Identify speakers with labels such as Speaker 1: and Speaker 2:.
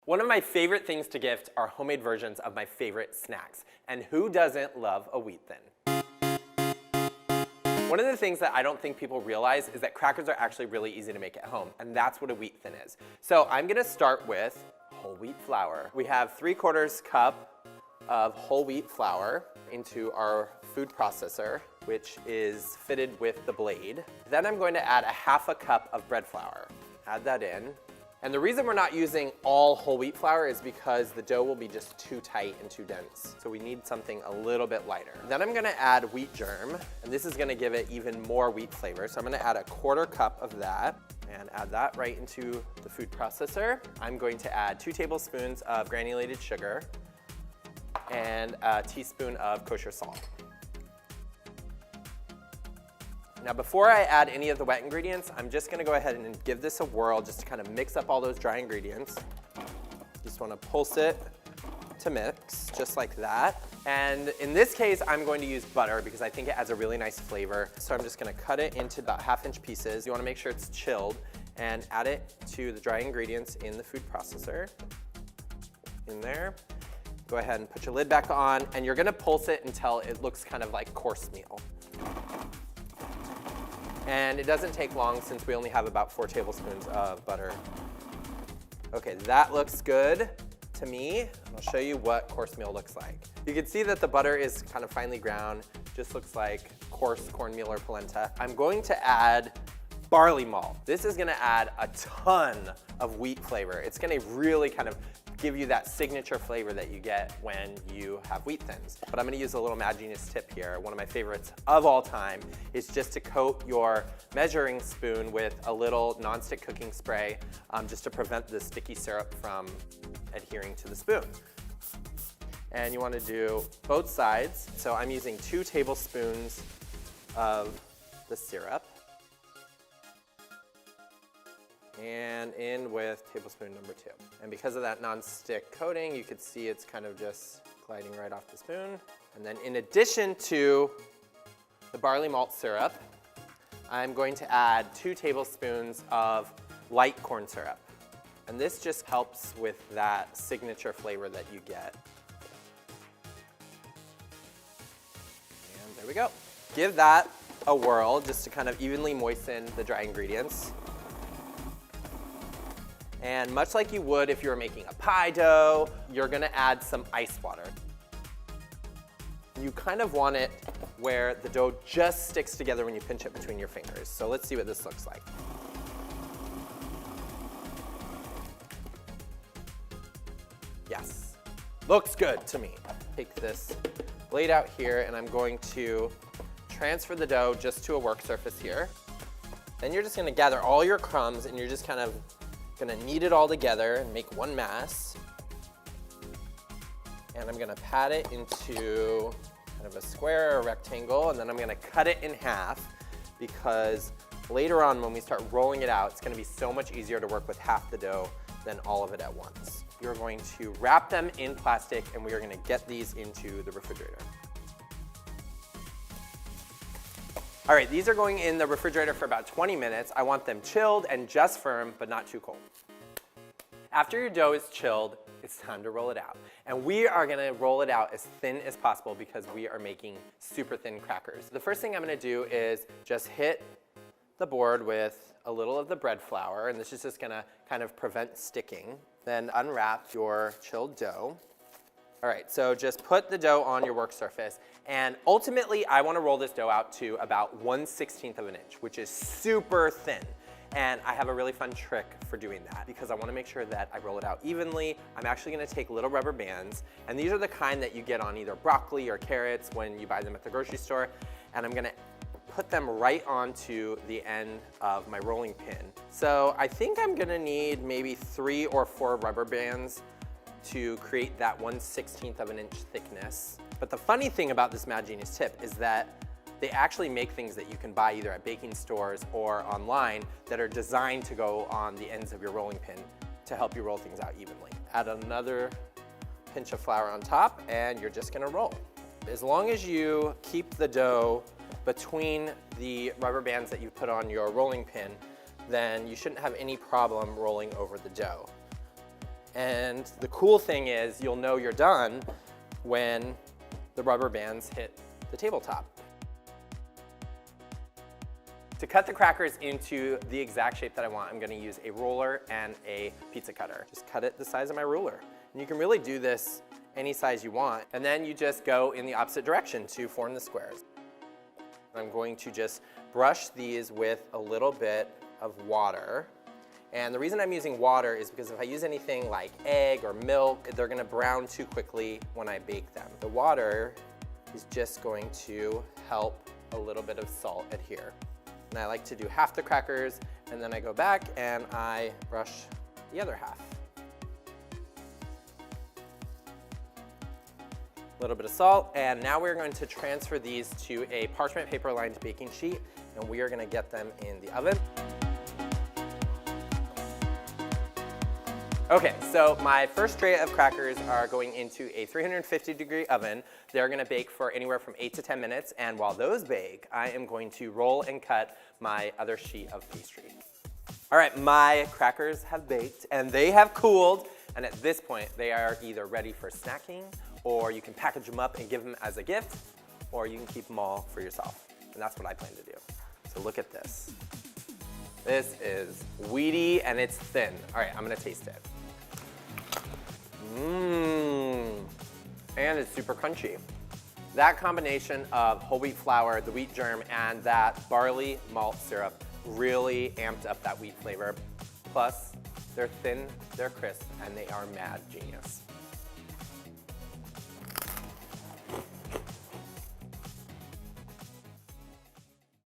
Speaker 1: One of my favorite things to gift are homemade versions of my favorite snacks. And who doesn't love a wheat thin? One of the things that I don't think people realize is that crackers are actually really easy to make at home, and that's what a wheat thin is. So I'm gonna start with whole wheat flour. We have 3/4 cup of whole wheat flour into our food processor, which is fitted with the blade. Then I'm going to add a 1/2 cup of bread flour. Add that in. And the reason we're not using all whole wheat flour is because the dough will be just too tight and too dense. So we need something a little bit lighter. Then I'm gonna add wheat germ, and this is gonna give it even more wheat flavor. So I'm gonna add a 1/4 cup of that and add that right into the food processor. I'm going to add 2 tablespoons of granulated sugar and a teaspoon of kosher salt. Now before I add any of the wet ingredients, I'm just gonna go ahead and give this a whirl just to kind of mix up all those dry ingredients. Just wanna pulse it to mix, just like that. And in this case, I'm going to use butter because I think it adds a really nice flavor. So I'm just gonna cut it into about 1/2-inch pieces. You wanna make sure it's chilled and add it to the dry ingredients in the food processor. In there. Go ahead and put your lid back on, and you're gonna pulse it until it looks kind of like coarse meal. And it doesn't take long since we only have about 4 tablespoons of butter. Okay, that looks good to me. I'll show you what coarse meal looks like. You can see that the butter is kind of finely ground, just looks like coarse cornmeal or polenta. I'm going to add barley malt. This is gonna add a ton of wheat flavor. It's gonna really kind of give you that signature flavor that you get when you have wheat thins. But I'm gonna use a little mad genius tip here. One of my favorites of all time is just to coat your measuring spoon with a little nonstick cooking spray just to prevent the sticky syrup from adhering to the spoon. And you wanna do both sides. So I'm using 2 tablespoons of the syrup. And in with tablespoon number 2. And because of that non-stick coating, you could see it's kind of just gliding right off the spoon. And then in addition to the barley malt syrup, I'm going to add 2 tablespoons of light corn syrup. And this just helps with that signature flavor that you get. And there we go. Give that a whirl just to kind of evenly moisten the dry ingredients. And much like you would if you were making a pie dough, you're gonna add some ice water. You kind of want it where the dough just sticks together when you pinch it between your fingers. So let's see what this looks like. Yes, looks good to me. Take this blade out here and I'm going to transfer the dough just to a work surface here. Then you're just gonna gather all your crumbs and you're just kind of gonna knead it all together and make one mass. And I'm gonna pat it into kind of a square or a rectangle, and then I'm gonna cut it in half because later on when we start rolling it out, it's gonna be so much easier to work with half the dough than all of it at once. You're going to wrap them in plastic and we are gonna get these into the refrigerator. All right, these are going in the refrigerator for about 20 minutes. I want them chilled and just firm, but not too cold. After your dough is chilled, it's time to roll it out. And we are gonna roll it out as thin as possible because we are making super thin crackers. The first thing I'm gonna do is just hit the board with a little of the bread flour, and this is just gonna kind of prevent sticking. Then unwrap your chilled dough. All right, so just put the dough on your work surface, and ultimately I wanna roll this dough out to about 1/16 of an inch, which is super thin. And I have a really fun trick for doing that because I wanna make sure that I roll it out evenly. I'm actually gonna take little rubber bands, and these are the kind that you get on either broccoli or carrots when you buy them at the grocery store, and I'm gonna put them right onto the end of my rolling pin. So I think I'm gonna need maybe 3 or 4 rubber bands to create that 1/16 of an inch thickness. But the funny thing about this Mad Genius tip is that they actually make things that you can buy either at baking stores or online that are designed to go on the ends of your rolling pin to help you roll things out evenly. Add another pinch of flour on top and you're just gonna roll. As long as you keep the dough between the rubber bands that you put on your rolling pin, then you shouldn't have any problem rolling over the dough. And the cool thing is you'll know you're done when the rubber bands hit the tabletop. To cut the crackers into the exact shape that I want, I'm gonna use a roller and a pizza cutter. Just cut it the size of my ruler. And you can really do this any size you want. And then you just go in the opposite direction to form the squares. I'm going to just brush these with a little bit of water. And the reason I'm using water is because if I use anything like egg or milk, they're gonna brown too quickly when I bake them. The water is just going to help a little bit of salt adhere. And I like to do half the crackers, and then I go back and I brush the other half. A little bit of salt, and now we're going to transfer these to a parchment paper lined baking sheet, and we are gonna get them in the oven. Okay, so my first tray of crackers are going into a 350-degree oven. They're gonna bake for anywhere from 8 to 10 minutes, and while those bake, I am going to roll and cut my other sheet of pastry. All right, my crackers have baked, and they have cooled, and at this point, they are either ready for snacking, or you can package them up and give them as a gift, or you can keep them all for yourself. And that's what I plan to do. So look at this. This is wheaty and it's thin. All right, I'm gonna taste it. And it's super crunchy. That combination of whole wheat flour, the wheat germ, and that barley malt syrup really amped up that wheat flavor. Plus, they're thin, they're crisp, and they are mad genius.